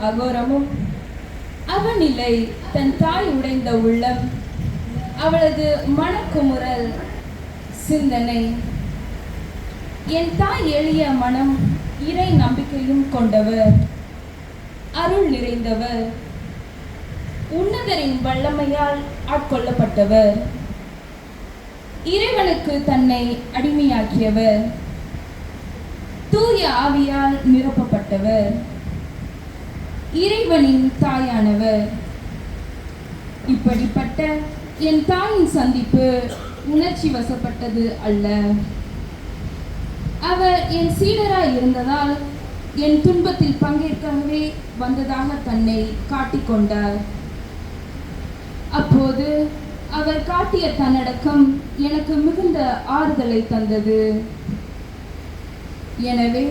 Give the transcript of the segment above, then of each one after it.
அகோரமும். அவனிலை தன் தாய் உடைந்த உள்ளம், அவளது மனக்குமுறல் சிந்தனை. என் தாய் எளிய மனம், இறை நம்பிக்கையும் கொண்டவர், அருள் நிறைந்தவர், உன்னதரின் வல்லமையால் ஆட்கொள்ளப்பட்டவர், இறைவனுக்கு தன்னை அடிமையாக்கியவர், தூய ஆவியால் நிரப்பப்பட்டவர், இறைவனின் தாயானவர். இப்படிப்பட்ட என் தாயின் சந்திப்பு உணர்ச்சி வசப்பட்டது அல்ல. அவர் என் சீடராய் இருந்ததால் என் துன்பத்தில் பங்கேற்கவே வந்ததாக தன்னை காட்டிக்கொண்டார். அப்போது அவர் காட்டிய தன்னடக்கம் எனக்கு மிகுந்த ஆறுதலை தந்தது. எனவே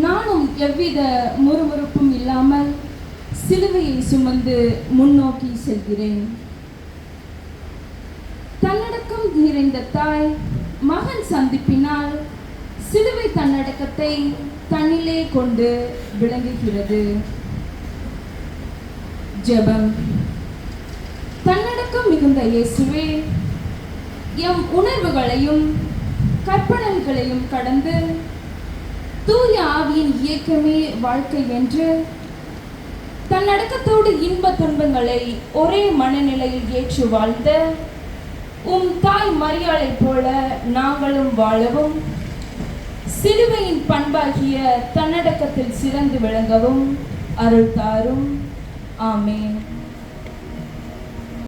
நானும் எவ்வித முறுமுறுப்பும் இல்லாமல் சிலுவையை சுமந்து முன்னோக்கி செல்கிறேன். தன்னடக்கம் நிறைந்த தாய் மகன் சந்திப்பினால் சிலுவை தன்னடக்கத்தை தன்னிலே கொண்டு விளங்குகிறது. ஜெபம். தன்னடக்கம் மிகுந்த இயேசுவே, எம் உணர்வுகளையும் கற்பனைகளையும் கடந்து தூய ஆவியின் இயக்கமே வாழ்க்கை என்று தன்னடக்கத்தோடு இன்ப துன்பங்களை ஒரே மனநிலையில் ஏற்று வாழ்ந்த உம் தாய் மரியாளை போல நாங்களும் வாழவும், சிலுவையின் பண்பாகிய தன்னடக்கத்தில் சிறந்து விளங்கவும் அருள் தாரும். ஆமென்.